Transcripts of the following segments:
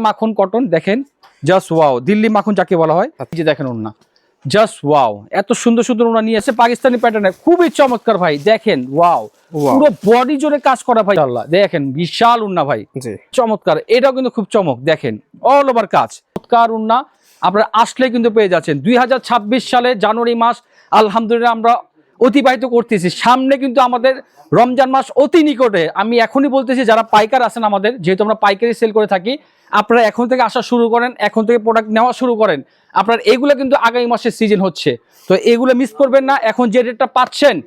মাখন কটন দেখেন, just wow. Delhi মাখন যাকে বলা হয়, এই যে দেখেন ওড়না, জাস্ট ওয়াও। এত সুন্দর সুন্দর ওড়না নিয়ে এসে পাকিস্তানি প্যাটার্নে, খুবই চমৎকার ভাই। দেখেন ওয়াও, পুরো বডি জুড়ে কাজ করা ভাই। আল্লাহ দেখেন, বিশাল ওড়না ভাই, চমৎকার। এটাও কিন্তু খুব চমক, দেখেন অল ওভার কাজ, চমৎকার ওড়না। আপনারা আসলে কিন্তু পেয়ে যাচ্ছেন। 2026 সালে জানুয়ারি মাস আলহামদুলিল্লাহ আমরা অতিবাহিত করতেছি। সামনে কিন্তু আমাদের রমজান মাস অতি নিকটে। আমি এখনই বলতেছি, যারা পাইকার আছেন আমাদের, যেহেতু আমরা পাইকারি সেল করে থাকি, আপনারা এখন থেকে আসা শুরু করেন, এখন থেকে প্রোডাক্ট নেওয়া শুরু করেন। আপনার এগুলো কিন্তু আগামী মাসের সিজন হচ্ছে, তো এগুলো মিস করবেন না। এখন যে রেটটা পাচ্ছেন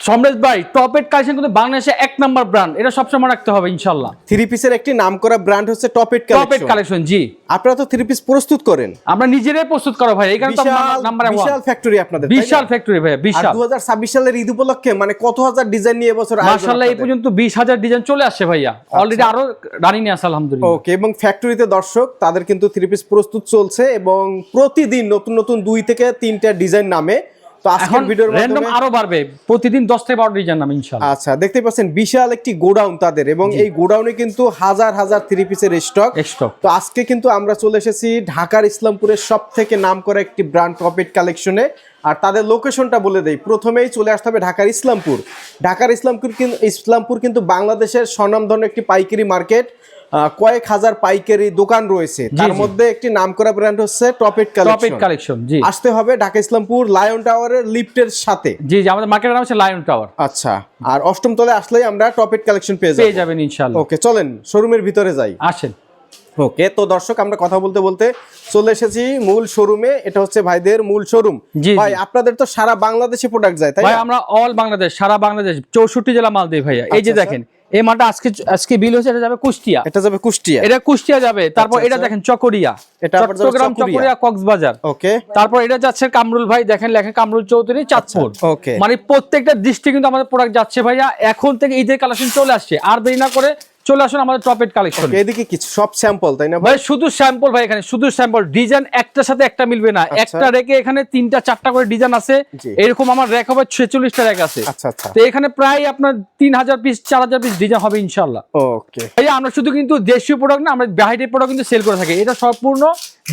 সমরেশ ভাই, টপ এড কালেকশন কিন্তু বাংলাদেশে 1 নাম্বার ব্র্যান্ড, এটা সবসময় রাখতে হবে ইনশাআল্লাহ। থ্রি পিসের একটি নামকরা ব্র্যান্ড হচ্ছে টপ এড কালেকশন। জি, আপনারা তো থ্রি পিস প্রস্তুত করেন? আমরা নিজেরাই প্রস্তুত করা ভাই, এই কারণে তো নাম্বার 1। বিশাল ফ্যাক্টরি আপনাদের, বিশাল ফ্যাক্টরি ভাই, বিশাল। 2026 সালের ঈদ উপলক্ষে মানে কত হাজার ডিজাইন নিয়ে এবছর মাশাআল্লাহ এই পর্যন্ত 20,000 ডিজাইন চলে আসছে ভাইয়া, অলরেডি আরো রানিং আছে আলহামদুলিল্লাহ। ওকে, এবং ফ্যাক্টরিতে দর্শক তাদের কিন্তু থ্রি পিস প্রস্তুত চলছে এবং প্রতিদিন নতুন নতুন 2 থেকে 3টা ডিজাইন নামে। তো আজকের ভিডিওর মাধ্যমে আরো বাড়বে, প্রতিদিন 10 থেকে 12 ডিজাইন নামে ইনশাআল্লাহ। আচ্ছা, দেখতে পাচ্ছেন বিশাল একটি গোডাউন তাদের, এবং এই গোডাউনে কিন্তু হাজার হাজার থ্রি পিসের স্টক। তো আজকে কিন্তু আমরা চলে এসেছি ঢাকার ইসলামপুরের সবথেকে নামকরা একটি ব্র্যান্ড টপ এড কালেকশনে। আর তাদের লোকেশনটা বলে দেই, প্রথমেই চলে আসতে হবে ঢাকার ইসলামপুর। ঢাকার ইসলামপুর কিন্তু বাংলাদেশের স্বনামধন্য একটি পাইকারি মার্কেট। কয়েক হাজার পাইকারি দোকান রয়েছে, তার মধ্যে একটি নামকরা ব্র্যান্ড হচ্ছে টপ এড কালেকশন। জি, আসতে হবে ঢাকা ইসলামপুর লায়ন টাওয়ারের লিফটের সাথে। জি, আমাদের মার্কেটের নাম হচ্ছে লায়ন টাওয়ার। আচ্ছা, আর 8ম তলায় আসলেই আমরা টপ এড কালেকশন পেয়ে যাবেন ইনশাআল্লাহ। ওকে, চলেন শোরুমের ভিতরে যাই, আসেন। ওকে, তো দর্শক আমরা কথা বলতে বলতে চলে এসেছি মূল শোরুমে। এটা হচ্ছে ভাইদের মূল শোরুম। ভাই আপনাদের তো সারা বাংলাদেশে প্রোডাক্ট যায়, তাই না? ভাই আমরা অল বাংলাদেশ, সারা বাংলাদেশ 64 জেলা মাল দেই ভাইয়া। এই যে দেখেন, এই মালটা আজকে বিল হচ্ছে, এটা যাবে কুষ্টিয়া। এটা কুষ্টিয়া যাবে। তারপর এটা দেখেন চকরিয়া, চট্টগ্রাম, চকরিয়া, কক্সবাজার। ওকে, তারপর এটা যাচ্ছে কামরুল ভাই, দেখেন লেখা কামরুল চৌধুরী, চাঁদপুর। ওকে, মানে প্রত্যেকটা ডিস্ট্রিক্ট কিন্তু আমাদের প্রোডাক্ট যাচ্ছে ভাইয়া। এখন থেকে ঈদের কালেকশন চলে আসছে, আর দেরি না করে চলে আসুন আমাদের টপ এড কালেকশন। এদিকে কিছু সব স্যাম্পল, তাই না ভাই? শুধু স্যাম্পল ভাই, এখানে শুধু স্যাম্পল। ডিজাইন একটার সাথে একটা মিলবে না, একটা রেকে এখানে 3টা 4টা করে ডিজাইন আছে। এরকম আমার রেক হবে 46টা রেক আছে। তো এখানে প্রায় আপনার 3000 পিস 4000 পিস ডিজাইন হবে ইনশাআল্লাহ। ওকে ভাইয়া, আমরা শুধু কিন্তু দেশীয় প্রোডাক্ট না, আমরা বাইরের প্রোডাক্ট কিন্তু সেল করে থাকি। এটা সম্পূর্ণ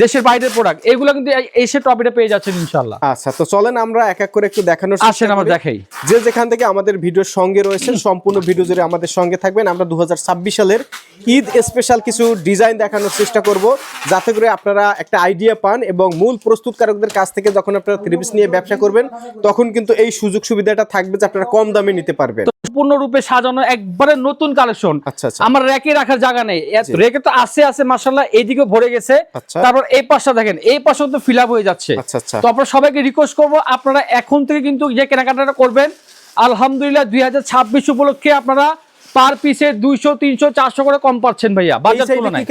দেশের বাইরের প্রোডাক্ট, এগুলো কিন্তু এসে টপ এডে পেয়ে যাচ্ছেন ইনশাআল্লাহ। আচ্ছা, তো চলেন আমরা এক এক করে একটু দেখানোর চেষ্টা করি। আমরা দেখাই। যে যেখান থেকে আমাদের ভিডিওর সঙ্গে রয়েছেন, সম্পূর্ণ ভিডিও জুড়ে আমাদের সঙ্গে থাকবেন। আমরা 2026 সালের ঈদ স্পেশাল কিছু ডিজাইন দেখানোর চেষ্টা করব, যাতে করে আপনারা একটা আইডিয়া পান এবং মূল প্রস্তুতকারকদের কাছ থেকে যখন আপনারা থ্রি পিস নিয়ে ব্যবসা করবেন, তখন কিন্তু এই সুযোগ সুবিধাটা থাকবে যে আপনারা কম দামে নিতে পারবেন। সম্পূর্ণরূপে সাজানো একবারে নতুন কালেকশন। আমার রেকে রাখার জায়গা নেই, রেকে তো আছে মাশাআল্লাহ, এইদিকে ভরে গেছে। তারপর এই পাশটা দেখেন, এই পাশও তো ফিল আপ হয়ে যাচ্ছে। তো আপনারা সবাইকে রিকোয়েস্ট করব, আপনারা এখন থেকে কিন্তু যে কেনাকাটাটা করবেন, আলহামদুলিল্লাহ 2026 উপলক্ষে আপনারা পার পিসে 200, 300, 400 করে কম পাচ্ছেন ভাইয়া বাজার তুলনায়।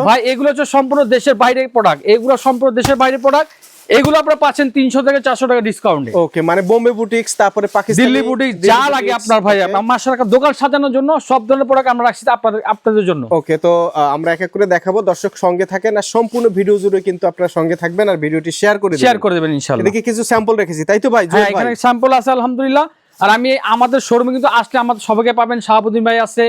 ভাই এগুলো হচ্ছে সম্পূর্ণ দেশের বাইরের প্রোডাক্ট, এগুলো সম্পূর্ণ দেশের বাইরের প্রোডাক্ট। এগুলো আপনারা পাচ্ছেন 300 থেকে 400 টাকা ডিসকাউন্টে। ওকে, মানে বোম্বে বুটিক্স, তারপরে পাকিস্তানি, দিল্লি বুটিক্স, যা লাগে আপনার ভাইয়া। মাশাআল্লাহ দোকান সাজানোর জন্য সব ধরনের প্রোডাক্ট আমরা রাখছি আপনাদের জন্য। ওকে, তো আমরা এক এক করে দেখাবো, দর্শক সঙ্গে থাকেন আর সম্পূর্ণ ভিডিও জুড়ে কিন্তু আপনারা সঙ্গে থাকবেন আর ভিডিওটি শেয়ার করে দেবেন ইনশাআল্লাহ। এদিকে কিছু স্যাম্পল রেখেছি, তাই তো ভাই? হ্যাঁ, এখানে স্যাম্পল আছে আলহামদুলিল্লাহ। আর আমি আমাদের শোরুমে কিন্তু আসলে আমাদের সবাইকে পাবেন। শাহাবুদ্দিন ভাই আছে,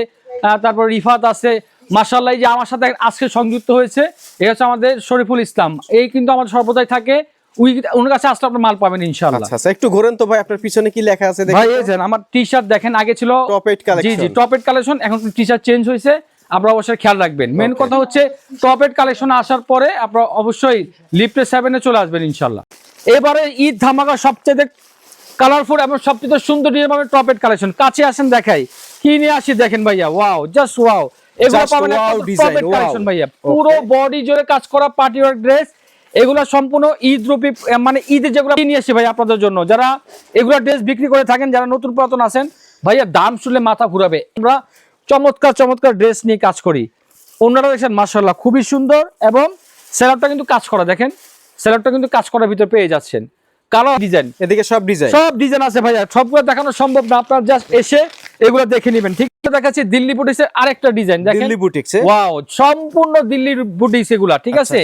তারপর রিফাত আছে মাশাআল্লাহ, যে আমার সাথে আজকে সংযুক্ত হয়েছে, এই হচ্ছে আমাদের শরীফুল ইসলাম। এই কিন্তু আমাদের সর্বদাই থাকে, ওনার কাছে আসলে আপনার মাল পাবেন ইনশাআল্লাহ। আচ্ছা, একটু ঘোরেন তো ভাই, আপনার পিছনে কি লেখা আছে দেখেন। ভাই এই যে আমার টি-শার্ট দেখেন, আগে ছিল টপ এড কালেকশন। জি, টপ এড কালেকশন, এখন টি-শার্ট চেঞ্জ হয়েছে, আপনারা অবশ্যই খেয়াল রাখবেন। মেন কথা হচ্ছে টপ এড কালেকশন আসার পরে আপনারা অবশ্যই লিফটে 7 এ চলে আসবেন ইনশাআল্লাহ। এবারে ঈদ ধামাকা সবচেয়ে কালারফুল এবং সবচেয়ে সুন্দর ডিজাইন পাবেন টপ এড কালেকশন। কাছে আসেন দেখাই, কি নিয়ে আসি দেখেন ভাইয়া। Wow, just wow. এগুলো পাবেন টপ এড কালেকশন ভাইয়া, পুরো বডি জুড়ে কাজ করা পার্টি ওয়্যার ড্রেস। এগুলো সম্পূর্ণ ঈদ রূপী, মানে ঈদে যেগুলো নিয়ে আসি ভাই আপনাদের জন্য, যারা এগুলো ড্রেস বিক্রি করে থাকেন, যারা নতুন পুরাতন আছেন ভাইয়া, দাম শুনলে মাথা ঘুরাবে। আমরা চমৎকার ড্রেস নিয়ে কাজ করি। ওনারা দেখছেন মাশাআল্লাহ খুবই সুন্দর, এবং সেলারটা কিন্তু কাজ করা, দেখেন সেলারটা কিন্তু কাজ করার ভিতরে পেয়ে যাচ্ছেন। কালার ডিজাইন, এদিকে সব ডিজাইন আছে ভাইয়া, সবগুলো দেখানো সম্ভব না, আপনারা জাস্ট এসে এগুলো দেখে নেবেন। ঠিক দেখাচ্ছি দিল্লি বুটিক্সের আরেকটা ডিজাইন দেখেন, দিল্লি বুটিক্স। ওয়াও, সম্পূর্ণ দিল্লির বুটিক্স এগুলা, ঠিক আছে।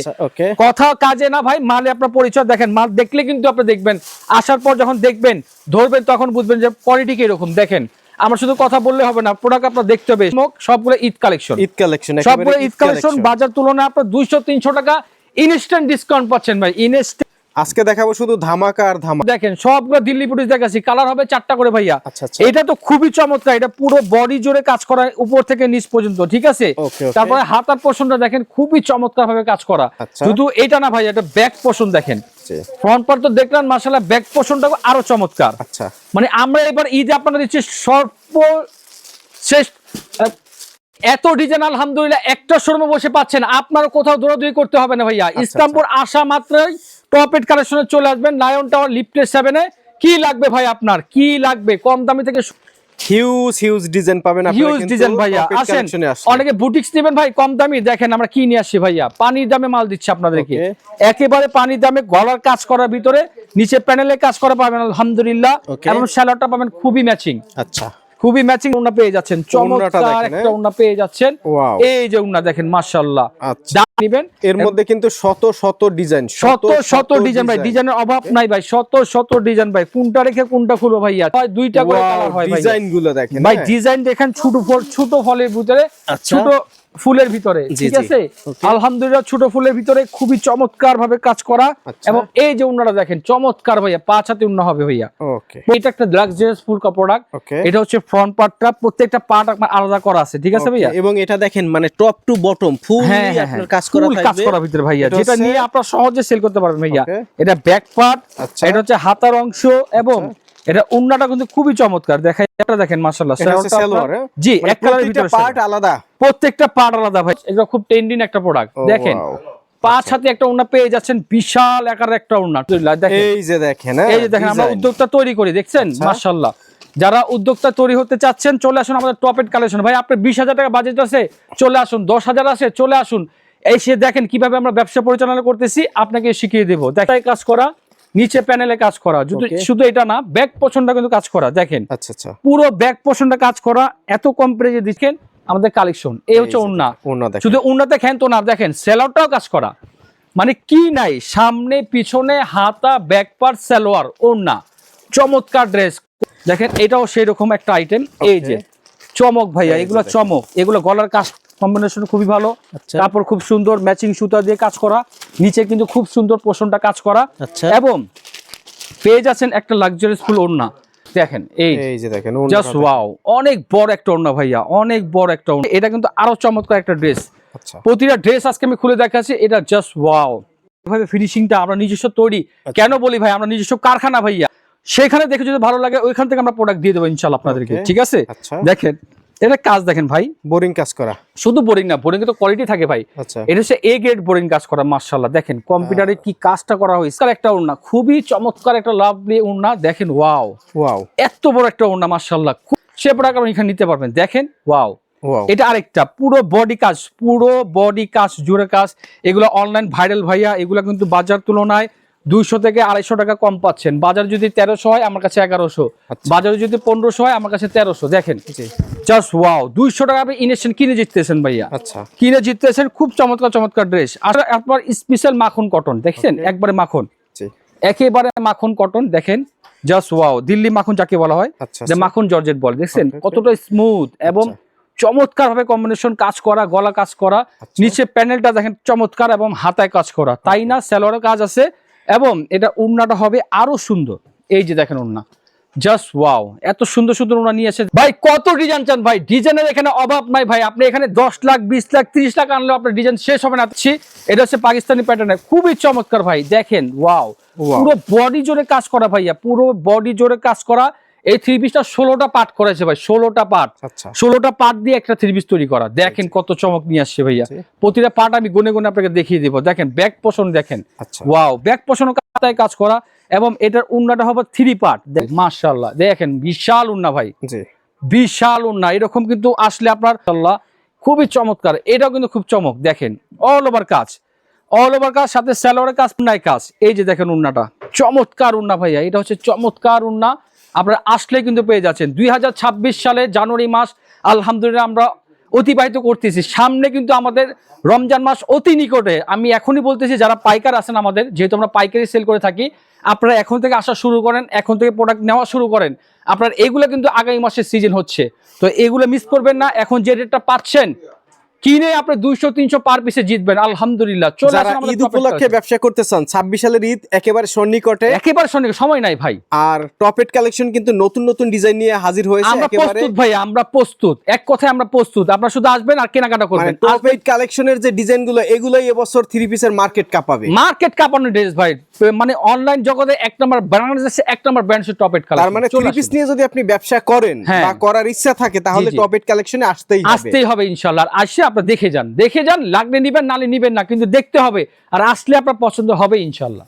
কথা কাজে না ভাই, মালে আপনার পরিচয় দেখেন, মাল দেখলে কিন্তু আপনি দেখবেন, আসার পর যখন দেখবেন ধরবেন তখন বুঝবেন যে কোয়ালিটি কি এরকম। দেখেন আমরা শুধু কথা বললে হবে না, প্রোডাক্ট আপনার দেখতে হবে। সবগুলো ঈদ কালেকশন, সবগুলো ঈদ কালেকশন। বাজার তুলনায় আপনার 200-300 টাকা ইনস্ট্যান্ট ডিসকাউন্ট পাচ্ছেন ভাই। আজকে দেখাবো শুধু ধামাকা আর ধামাকা। দেখেন সবগুলো দিল্লি বুটিক দেখাচ্ছি, কালার হবে 4টা করে ভাইয়া। আচ্ছা আচ্ছা, এটা তো খুবই চমৎকার, এটা পুরো বডি জুড়ে কাজ করা উপর থেকে নিচ পর্যন্ত, ঠিক আছে। তারপরে হাতার পোরশনটা দেখেন খুবই চমৎকার ভাবে কাজ করা। শুধু এটা না ভাই, এটা ব্যাক পোরশন দেখেন, ফ্রন্ট পার্ট তো দেখলেন মাশাআল্লাহ, ব্যাক পোরশনটা আরো চমৎকার। আচ্ছা, মানে আমরা এবার ঈদে আপনারা দিচ্ছি সর্বশেষ এত ডিজাইন আলহামদুলিল্লাহ একটা শোরুমে বসে পাচ্ছেন, আপনার কোথাও দৌড়াদৌড়ি করতে হবে না ভাইয়া। ইসলামপুর আসা মাত্রই টপ এড কালেকশনে চলে আসবেন, লায়ন টাওয়ার লিফটের 7-এ। কি লাগবে ভাই আপনার, কি লাগবে? কম দামি থেকে হিউজ ডিজাইন পাবেন আপনারা, হিউজ ডিজাইন ভাইয়া। আসেন, অনেকে বুটিক্স নেবেন ভাই কম দামি, দেখেন আমরা কি নিয়ে আসছি ভাইয়া, পানির দামে মাল দিচ্ছি আপনাদেরকে, একেবারে পানির দামে। গলার কাজ করার ভিতরে নিচে প্যানেলে কাজ করা পাবেন আলহামদুলিল্লাহ, এবং শালোয়ারটা পাবেন খুবই ম্যাচিং। আচ্ছা, খুবই ম্যাচিং ওন্না পেয়ে যাচ্ছেন, চমৎকার একটা ওন্না পেয়ে যাচ্ছেন। এই যে ওন্না দেখেন মাশাআল্লাহ, দাম নেবেন। এর মধ্যে কিন্তু শত ডিজাইন, শত ডিজাইন ভাই, ডিজাইনের অভাব নাই ভাই, শত ডিজাইন ভাই। কোনটা রেখে কোনটা খুলবো ভাইয়া, দুইটা করে কালার হয় ভাই। ডিজাইন গুলো দেখেন ভাই, ডিজাইন দেখেন ছোট ফলের ভিতরে, ছোট ফুলের ভিতরে, ঠিক আছে আলহামদুলিল্লাহ। ছোট ফুলের ভিতরে খুবই চমৎকার ভাবে কাজ করা, এবং এই যে উন্নাটা দেখেন চমৎকার ভাইয়া, 5 হাতে উন্না হবে ভাইয়া। এটা একটা লাক্সারিয়াস ফুল প্রোডাক্ট। এটা হচ্ছে ফ্রন্ট পার্টটা, প্রত্যেকটা পার্ট আলাদা করা আছে, ঠিক আছে ভাইয়া। এবং এটা দেখেন মানে টপ টু বটম ফুল আপনার কাজ করা থাকবে, কাজ করা ভিতরে ভাইয়া, যেটা নিয়ে আপনারা সহজে সেল করতে পারবেন ভাইয়া। এটা ব্যাক পার্ট, এটা হচ্ছে হাতার অংশ, এবং এটা উন্নাটা কিন্তু খুবই চমৎকার। দেখেন মাশাআল্লাহ, জি এক কালারের ভিতরে পার্ট আলাদা, প্রত্যেকটা পার্ট আলাদা ভাই। এটা খুব ট্রেন্ডিং একটা প্রোডাক্ট। দেখেন 5 হাতে একটা উন্না পেয়ে যাচ্ছেন, বিশাল আকারের একটা উন্না। এই যে দেখেন, আমরা উদ্যোক্তা তৈরি করি, দেখছেন মাশাআল্লাহ। যারা উদ্যোক্তা তৈরি হতে চাচ্ছেন চলে আসুন আমাদের টপ এড কালেকশন। ভাই আপনার 20,000 টাকা বাজেট আছে, চলে আসুন। 10,000 আছে, চলে আসুন। এসে দেখেন কিভাবে আমরা ব্যবসা পরিচালনা করতেছি, আপনাকে শিখিয়ে দেবো। দেখাই কাজ করা, নিচে প্যানেলে কাজ করা, শুধু এটা না, ব্যাক পোরশনটা কিন্তু কাজ করা দেখেন। আচ্ছা আচ্ছা, পুরো ব্যাক পোরশনটা কাজ করা, এত কম প্রাইসে দিচ্ছেন আমাদের কালেকশন। এই হচ্ছে ওন্না, শুধু ওন্নাতে খেন তো না, দেখেন সেলোয়ারটাও কাজ করা। মানে কি নাই, সামনে পিছনে হাতা, ব্যাক পার্ট, সালোয়ার, ওন্না, চমৎকার ড্রেস। দেখেন এটাও সেই রকম একটা আইটেম। এই যে চমক ভাইয়া, এগুলো চমক, এগুলো গলার কাজ কম্বিনেশন খুবই ভালো। তারপর খুব সুন্দর ম্যাচিং সুতা দিয়ে কাজ করা, নিচে কিন্তু খুব সুন্দর পোরশনটা কাজ করা, এবং পেয়ে যাচ্ছেন একটা লাক্সারিয়াস ফুল ওড়না। দেখেন এই যে দেখেন, জাস্ট ওয়াও, অনেক বড় একটা ওড়না ভাইয়া, অনেক বড় একটা ওড়না। এটা কিন্তু আরো চমৎকার একটা ড্রেস। প্রতিটা ড্রেস আজকে আমি খুলে দেখাচ্ছি, এটা জাস্ট ওয়াও। এভাবে ফিনিশিংটা আমরা নিজস্ব তৈরি, কেন বলি ভাই, আমরা নিজস্ব কারখানা ভাইয়া, সেখানে দেখে যদি ভালো লাগে ওইখান থেকে আমরা প্রোডাক্ট দিয়ে দেবো ইনশাআল্লাহ আপনাদেরকে, ঠিক আছে। দেখেন এটা কাজ দেখেন ভাই, বোরিং কাজ করা, শুধু বোরিং না, বোরিং এ তো কোয়ালিটি থাকে ভাই। এটা হচ্ছে এ গ্রেড বোরিং কাজ করা মাশাআল্লাহ। দেখেন কম্পিউটারে কি কাজটা করা হয়েছে, একটা ওড়না, খুবই চমৎকার একটা লাভলি ওড়না। দেখেন ওয়াও ওয়াও, এত বড় একটা ওড়না মাশাআল্লাহ, সে প্রোডাক্ট আপনি এখানে নিতে পারবেন। দেখেন ওয়াও, এটা আরেকটা পুরো বডি কাজ, পুরো বডি কাজ জুড়ে কাজ। এগুলো অনলাইন ভাইরাল ভাইয়া, এগুলো কিন্তু বাজার তুলনায় 200 থেকে 250 টাকা কম পাচ্ছেন। বাজার যদি 1300 হয় আমার কাছে 1100, বাজারে যদি 1500 হয় আমার কাছে 1300। দেখেন জাস্ট ওয়াও, 200 টাকা আপনি ইনস্ট্যান্ট কিনে জিততেছেন ভাইয়া। আচ্ছা, কিনে জিততেছেন, খুব চমৎকার চমৎকার ড্রেস। আর আপনার স্পেশাল মাখন কটন দেখছেন, একবারে মাখন, একেবারে মাখন কটন। দেখেন জাস্ট ওয়াও, দিল্লি মাখন যাকে বলা হয়, যে মাখন জর্জেট বলে, দেখছেন কতটা স্মুথ এবং চমৎকার ভাবে কম্বিনেশন কাজ করা, গলা কাজ করা, নিচে প্যানেলটা দেখেন চমৎকার, এবং হাতায় কাজ করা। তাই না, সালোয়ারের কাজ আছে, এবং এটা ওড়নাটা হবে আরো সুন্দর। এই যে দেখেন ওড়না, জাস্ট ওয়াও, এত সুন্দর সুন্দর ওড়না নিয়ে এসে ভাই। কত ডিজাইন চান ভাই, ডিজাইনের এখানে অভাব নাই ভাই। আপনি এখানে 10 লাখ 20 লাখ 30 লাখ আনলেও আপনার ডিজাইন শেষ হবে না। এটা হচ্ছে পাকিস্তানি প্যাটার্নে, খুবই চমৎকার ভাই। দেখেন ওয়াও, পুরো বডি জোরে কাজ করা ভাইয়া, পুরো বডি জোরে কাজ করা। এই 3 পিসটা 16টা পার্ট করেছে ভাই, 16টা পার্ট, 16টা পার্ট দিয়ে একটা 3 পিস তৈরি করা। দেখেন কত চমক নিয়ে আসছে ভাইয়া। প্রতিটা পার্ট আমি গুনে গুনে আপনাকে দেখিয়ে দিব। দেখেন ব্যাক পোর্শন দেখেন, ওয়াও, ব্যাক পোর্শনও কাটায় কাজ করা, এবং এটার উন্নাটা হবে 3 পার্ট। মাশাআল্লাহ, দেখেন বিশাল উন্না ভাই, বিশাল উন্না। এরকম কিন্তু আসলে আপনার আল্লাহ খুবই চমৎকার। এটাও কিন্তু খুব চমক। দেখেন অল ওভার কাজ, অল ওভার কাজ, সাথে সালোয়ারের কাজ, নাই কাজ। এই যে দেখেন উন্নাটা, চমৎকার উন্না ভাইয়া, এটা হচ্ছে চমৎকার উন্না। আপনারা আসলে কিন্তু পেয়ে যাচ্ছেন। 2026 সালে জানুয়ারি মাস আলহামদুলিল্লাহ আমরা অতিবাহিত করতেছি। সামনে কিন্তু আমাদের রমজান মাস অতি নিকটে। আমি এখনই বলতেছি যারা পাইকার আছেন আমাদের, যেহেতু আমরা পাইকারি সেল করে থাকি, আপনারা এখন থেকে আসা শুরু করেন, এখন থেকে প্রোডাক্ট নেওয়া শুরু করেন। আপনার এগুলো কিন্তু আগামী মাসের সিজন হচ্ছে, তো এগুলো মিস করবেন না। এখন যে রেটটা পাচ্ছেন, কিনে আপনি 200-300 পার পিসে জিতবেন আলহামদুলিল্লাহ। চলে যারা আসেন আমাদের ঈদ উপলক্ষে ব্যবসা করতে চান, 26 সালের ঈদ একেবারে সন্নিকটে, একেবারে সঙ্গে সময় নাই ভাই। আর টপেট কালেকশন কিন্তু নতুন নতুন ডিজাইন নিয়ে হাজির হয়েছে আমরা একেবারে। প্রস্তুত ভাই, আমরা প্রস্তুত, এক কথায় আমরা প্রস্তুত। আপনারা শুধু আসবেন আর কেনাকাটা মানে করবেন। টপেট কালেকশনের যে ডিজাইনগুলো, এগুলোই এবছর 3 পিসের মার্কেট কাঁপাবে। মার্কেট কাঁপানো ড্রেস ভাই, মানে অনলাইন জগতে এক নাম্বার বাংলাদেশে এক নাম্বার ব্র্যান্ড হচ্ছে টপেট কালেকশন। তার মানে 3 পিস নিয়ে যদি আপনি ব্যবসা করেন হ্যাঁ। বা করার ইচ্ছা থাকে, তাহলে জি, জি। টপেট কালেকশনে আসতেই হবে ইনশাআল্লাহ। আর আসে আপনারা দেখে যান, লাগলে নিবেন, নালে নিবেন না, কিন্তু দেখতে হবে। আর আসলে আপনার পছন্দ হবে ইনশাআল্লাহ।